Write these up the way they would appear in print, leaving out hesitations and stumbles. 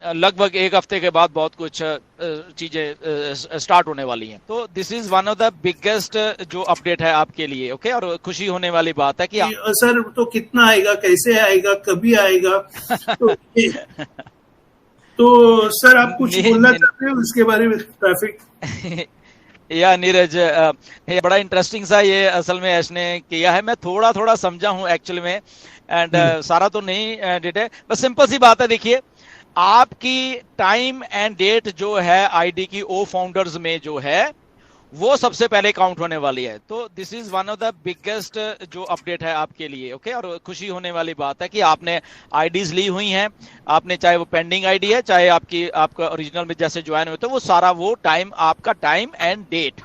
लगभग एक हफ्ते के बाद बहुत कुछ चीजें स्टार्ट होने वाली हैं। तो this is one of the biggest जो अपडेट है आपके लिए। ओके, और खुशी होने वाली बात है कि सर तो कितना आएगा, कैसे आएगा, कभी आएगा? तो तो सर आप कुछ बोलना चाहते हो इसके बारे में, ट्रैफिक? या नीरज, ये बड़ा इंटरेस्टिंग सा ये असल में ऐश ने किया है। मैं थोड़ा थोड़ा समझा हूँ एक्चुअली में, एंड सारा तो नहीं डिटेल, बस सिंपल सी बात है। देखिए, आपकी टाइम एंड डेट जो है आईडी की ओ फाउंडर्स में जो है वो सबसे पहले काउंट होने वाली है। तो this is one of the biggest जो अपडेट है आपके लिए। ओके, और खुशी होने वाली बात है कि आपने आईडीज ली हुई हैं, आपने चाहे वो पेंडिंग आईडी है, चाहे आपका ओरिजिनल में जैसे ज्वाइन हुए, तो वो सारा वो टाइम, आपका टाइम एंड डेट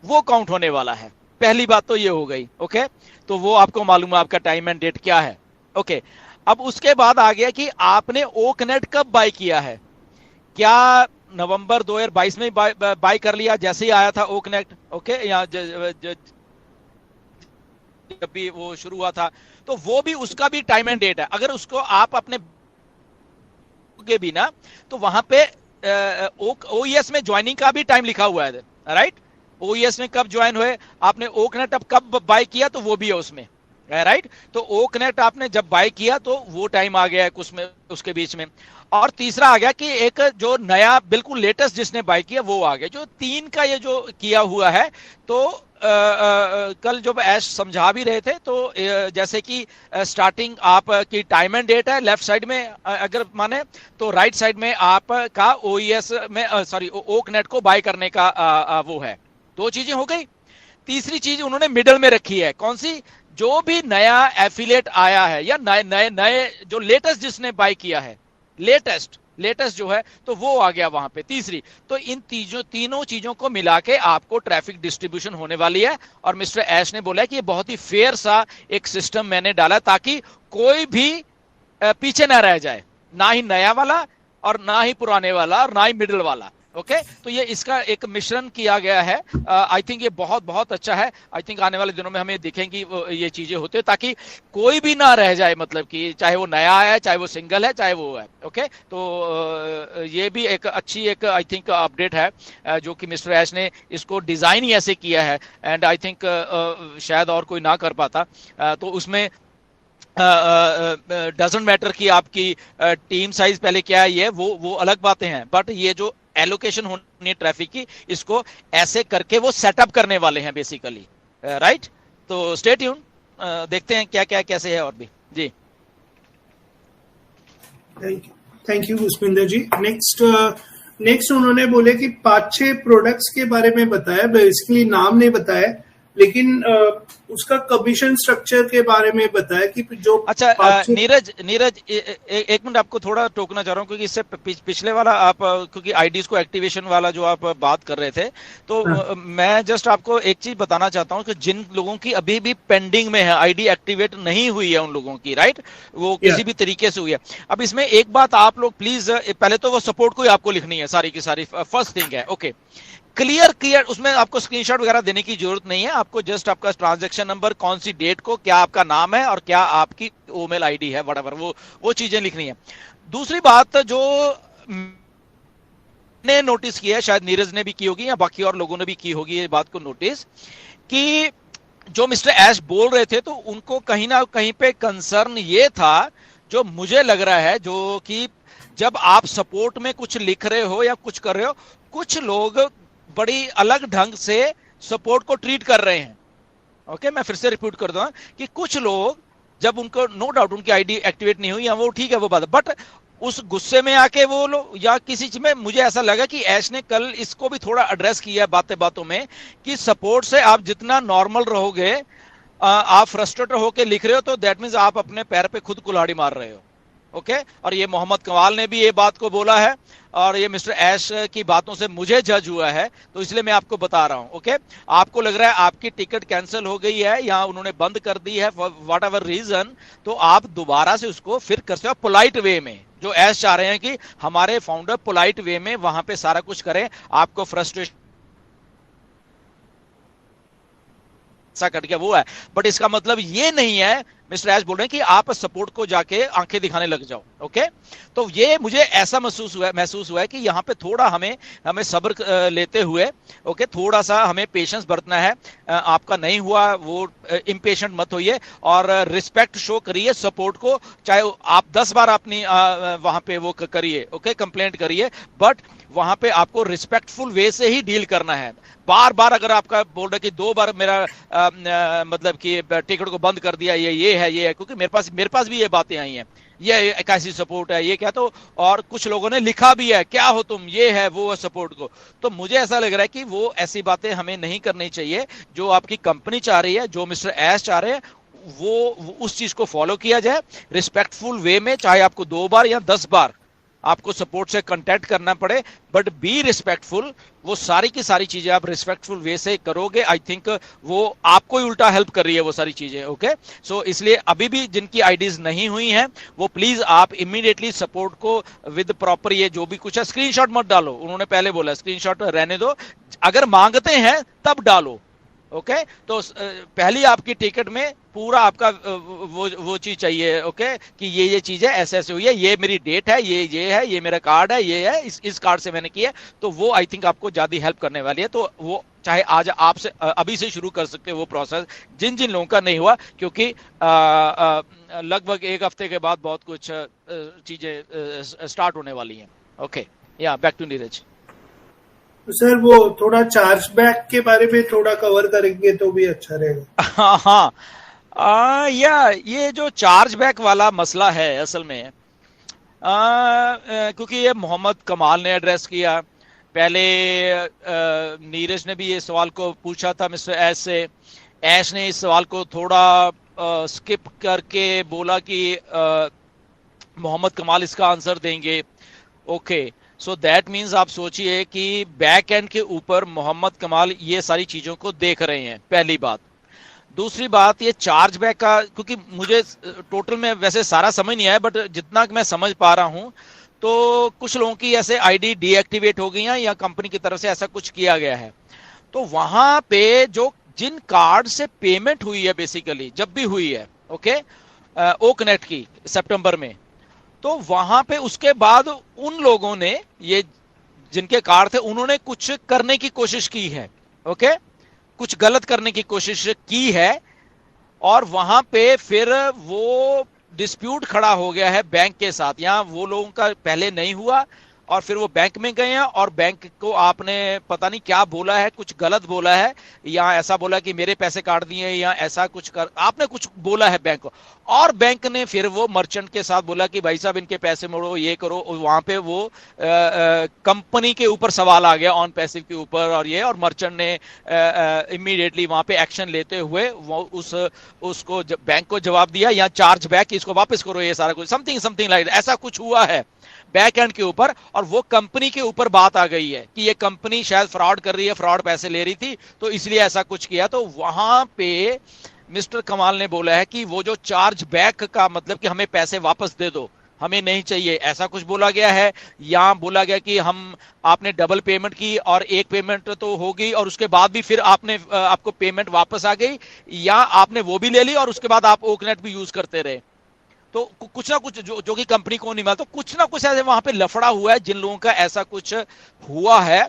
वो काउंट होने वाला है। पहली बात तो ये हो गई। ओके, तो वो आपको मालूम है आपका टाइम एंड डेट क्या है। ओके, अब उसके बाद आ गया कि आपने ओकनेट कब बाय किया है। क्या नवंबर 2022 में बाय कर लिया जैसे ही आया था ओकनेट? ओके, यहाँ जब भी वो शुरू हुआ था, तो वो भी उसका भी टाइम एंड डेट है। अगर उसको आप अपने के भी ना, तो वहां पे ओईएस में ज्वाइनिंग का भी टाइम लिखा हुआ है, राइट? ओईएस में कब ज्वाइन हुए आपने, ओकनेट अब कब बाय किया, तो वो भी है उसमें, राइट? तो ओकनेट आपने जब बाय किया तो वो टाइम आ गया है उसमें, उसके बीच में। और तीसरा आ गया कि एक जो नया बिल्कुल लेटेस्ट जिसने बाय किया वो आ गया। जो तीन का ये जो किया हुआ है, तो कल जब ऐश समझा भी रहे थे, तो जैसे कि स्टार्टिंग आप की टाइम एंड डेट है लेफ्ट साइड में, अगर माने तो राइट साइड में आप का ओईएस में सॉरी ओकनेट को बाय करने का वो है। दो चीजें हो गई। तीसरी चीज उन्होंने मिडल में रखी है, कौन सी? जो भी नया एफिलिएट आया है या नए नए नए जो लेटेस्ट जिसने बाय किया है, लेटेस्ट जो है, तो वो आ गया वहां पे तीसरी। तो इन तीनों चीजों को मिला के आपको ट्रैफिक डिस्ट्रीब्यूशन होने वाली है। और मिस्टर ऐश ने बोला कि ये बहुत ही फेयर सा एक सिस्टम मैंने डाला ताकि कोई भी पीछे ना रह जाए, ना ही नया वाला और ना ही पुराने वाला और ना ही मिडिल वाला। ओके, तो ये इसका एक मिश्रण किया गया है। आई थिंक ये बहुत बहुत अच्छा है। आई थिंक आने वाले दिनों में हमें दिखेंगी ये चीजें होते हैं, ताकि कोई भी ना रह जाए, मतलब कि चाहे वो नया है, चाहे वो सिंगल है, चाहे वो है। ओके, तो ये भी एक अच्छी एक आई थिंक अपडेट है, जो कि मिस्टर ऐश ने इसको डिजाइन ही ऐसे किया है, एंड आई थिंक शायद और कोई ना कर पाता। तो उसमें डजंट मैटर कि आपकी टीम साइज पहले क्या है, ये वो अलग बातें हैं, बट ये जो एलोकेशन होनी है ट्रैफिक की, इसको ऐसे करके वो सेटअप करने वाले हैं बेसिकली, राइट? तो स्टे ट्यून, देखते हैं क्या क्या कैसे है और भी। जी, thank you Pushpinder ji. Next उन्होंने बोले कि 5-6 प्रोडक्ट्स के बारे में बताया, बेसिकली नाम नहीं बताया, लेकिन उसका कमीशन स्ट्रक्चर के बारे में बताया कि जो अच्छा नीरज एक मिनट आपको थोड़ा टोकना चाह रहा हूँ, क्योंकि इससे पिछले वाला आप क्योंकि आईडीज को एक्टिवेशन वाला जो आप बात कर रहे थे, तो मैं जस्ट आपको एक चीज बताना चाहता हूँ कि जिन लोगों की अभी भी पेंडिंग में है, आईडी एक्टिवेट नहीं हुई है उन लोगों की, राइट, वो किसी भी तरीके से हुई है। अब इसमें एक बात आप लोग प्लीज, पहले तो वो सपोर्ट को ही आपको लिखनी है सारी की सारी, फर्स्ट थिंग है। ओके, क्लियर, उसमें आपको स्क्रीनशॉट वगैरह देने की जरूरत नहीं है। आपको जस्ट आपका ट्रांजैक्शन नंबर, कौन सी डेट को, क्या आपका नाम है और क्या आपकी ईमेल आईडी है, व्हाटएवर, वो चीजें लिखनी है। दूसरी बात जो ने नोटिस किया है, शायद नीरज ने भी की होगी या बाकी और लोगों ने भी की होगी ये बात को नोटिस, कि जो मिस्टर ऐश बोल रहे थे, तो उनको कहीं ना कहीं पे कंसर्न ये था, जो मुझे लग रहा है, जो कि जब आप सपोर्ट में कुछ लिख रहे हो या कुछ कर रहे हो, कुछ लोग बड़ी अलग ढंग से सपोर्ट को ट्रीट कर रहे हैं। ओके, मैं फिर से रिपीट कर दूं कि कुछ लोग जब उनको, नो डाउट उनकी आईडी एक्टिवेट नहीं हुई, वो ठीक है, वो बात, बट उस गुस्से में आके वो लोग या किसी चीज में, मुझे ऐसा लगा कि ऐश ने कल इसको भी थोड़ा एड्रेस किया बातें बातों में, कि सपोर्ट से आप जितना नॉर्मल रहोगे, आप फ्रस्ट्रेटेड होकर लिख रहे हो, तो दैट मीन्स आप अपने पैर पे खुद कुल्हाड़ी मार रहे हो। ओके, और ये मोहम्मद कमाल ने भी ये बात को बोला है, और ये मिस्टर ऐश की बातों से मुझे जज हुआ है, तो इसलिए मैं आपको बता रहा हूं। ओके, आपको लग रहा है आपकी टिकट कैंसिल हो गई है या उन्होंने बंद कर दी है फॉर व्हाट एवर रीजन, तो आप दोबारा से उसको फिर कर सकते हो पोलाइट वे में, जो ऐश चाह रहे हैं कि हमारे फाउंडर पोलाइट वे में वहां पे सारा कुछ करें, आपको फ्रस्ट्रेशन ऐसा कट गया वो है। बट इसका मतलब ये नहीं है, मिस्टर ऐश बोल रहे हैं कि आप सपोर्ट को जाके आंखें दिखाने लग जाओ। ओके तो ये मुझे ऐसा महसूस हुआ है कि यहाँ पे थोड़ा हमें हमें सब्र लेते हुए ओके थोड़ा सा हमें पेशेंस बरतना है। आपका नहीं हुआ वो इम्पेशेंट मत होइए और रिस्पेक्ट शो करिए सपोर्ट को, चाहे आप 10 बार अपनी वहां पे वो करिए ओके कंप्लेंट करिए, बट वहां पे आपको रिस्पेक्टफुल वे से ही डील करना है। बार बार अगर आपका बोल रहे कि 2 बार मेरा मतलब कि टिकट को बंद कर दिया, ये है, क्योंकि मेरे पास भी ये बातें आई हैं, ये कैसी सपोर्ट है, ये क्या, तो और कुछ लोगों ने लिखा भी है क्या हो तुम, ये है वो है सपोर्ट को। तो मुझे ऐसा लग रहा है कि वो ऐसी बातें हमें नहीं करनी चाहिए। जो आपकी कंपनी चाह रही है, जो मिस्टर एस चाह रहे हैं, वो उस चीज को फॉलो किया जाए रिस्पेक्टफुल वे में, चाहे आपको 2 बार या 10 बार आपको सपोर्ट से कांटेक्ट करना पड़े, बट बी रिस्पेक्टफुल। वो सारी की सारी चीजें आप रिस्पेक्टफुल वे से करोगे, आई थिंक वो आपको ही उल्टा हेल्प कर रही है वो सारी चीजें। ओके सो इसलिए अभी भी जिनकी आईडीज नहीं हुई हैं वो प्लीज आप इमीडिएटली सपोर्ट को विद प्रॉपर ये जो भी कुछ है, स्क्रीनशॉट मत डालो, उन्होंने पहले बोला स्क्रीनशॉट रहने दो, अगर मांगते हैं तब डालो। ओके तो पहली आपकी टिकट में पूरा आपका वो चीज चाहिए ओके कि ये चीज है, ऐसे ऐसे हुई है, ये मेरी डेट है, ये है, ये मेरा कार्ड है, ये है, इस कार्ड से मैंने किया। तो वो आई थिंक आपको ज्यादा हेल्प करने वाली है। तो वो चाहे आज आपसे अभी से शुरू कर सकते हैं वो प्रोसेस, जिन जिन लोगों का नहीं हुआ, क्योंकि लगभग 1 हफ्ते के बाद बहुत कुछ चीजें स्टार्ट होने वाली हैं। ओके या बैक टू नीरज। तो सर वो थोड़ा चार्ज बैक के बारे में थोड़ा कवर करेंगे तो भी अच्छा रहेगा। हाँ या ये जो चार्ज बैक वाला मसला है असल में क्योंकि ये मोहम्मद कमाल ने एड्रेस किया, पहले नीरज ने भी ये सवाल को पूछा था मिस्टर ऐश से, ऐश ने इस सवाल को थोड़ा स्किप करके बोला कि मोहम्मद कमाल इसका आंसर देंगे। ओके सो दैट मीन्स आप सोचिए कि बैक एंड के ऊपर मोहम्मद कमाल ये सारी चीजों को देख रहे हैं, पहली बात। दूसरी बात ये चार्ज बैक का, क्योंकि मुझे टोटल में वैसे सारा समझ नहीं आया, बट जितना मैं समझ पा रहा हूं तो कुछ लोगों की ऐसे आईडी डीएक्टिवेट हो गई हैं या कंपनी की तरफ से ऐसा कुछ किया गया है। तो वहां पे जो जिन कार्ड से पेमेंट हुई है बेसिकली जब भी हुई है ओके ओकनेट की सितंबर में, तो वहां पे उसके बाद उन लोगों ने ये जिनके कार्ड थे उन्होंने कुछ करने की कोशिश की है ओके कुछ गलत करने की कोशिश की है, और वहां पे फिर वो डिस्प्यूट खड़ा हो गया है बैंक के साथ। यहां वो लोगों का पहले नहीं हुआ और फिर वो बैंक में गए हैं और बैंक को आपने पता नहीं क्या बोला है, कुछ गलत बोला है, या ऐसा बोला कि मेरे पैसे काट दिए, या ऐसा कुछ कर आपने कुछ बोला है बैंक को, और बैंक ने फिर वो मर्चेंट के साथ बोला कि भाई साहब इनके पैसे मोड़ो, ये करो। वहां पे वो कंपनी के ऊपर सवाल आ गया ऑन पैसिव के ऊपर, और मर्चेंट ने इमीडिएटली वहां पे एक्शन लेते हुए वो उसको बैंक को जवाब दिया, या चार्ज बैक, इसको वापस करो, ये सारा कुछ समथिंग लाइक ऐसा कुछ हुआ है बैक एंड के ऊपर। और वो कंपनी के ऊपर बात आ गई है कि ये कंपनी शायद फ्रॉड कर रही है, फ्रॉड पैसे ले रही थी, तो इसलिए ऐसा कुछ किया। तो वहां पे मिस्टर कमाल ने बोला है कि वो जो चार्ज बैक का मतलब कि हमें पैसे वापस दे दो, हमें नहीं चाहिए, ऐसा कुछ बोला गया है। या बोला गया कि आपने डबल पेमेंट की और एक पेमेंट तो हो गई और उसके बाद भी फिर आपको पेमेंट वापस आ गई, या आपने वो भी ले ली और उसके बाद आप ओकनेट भी यूज करते रहे। तो कुछ ना कुछ जो कि कंपनी को नहीं मिला, तो कुछ ना कुछ ऐसे वहां पे लफड़ा हुआ है जिन लोगों का ऐसा कुछ हुआ है।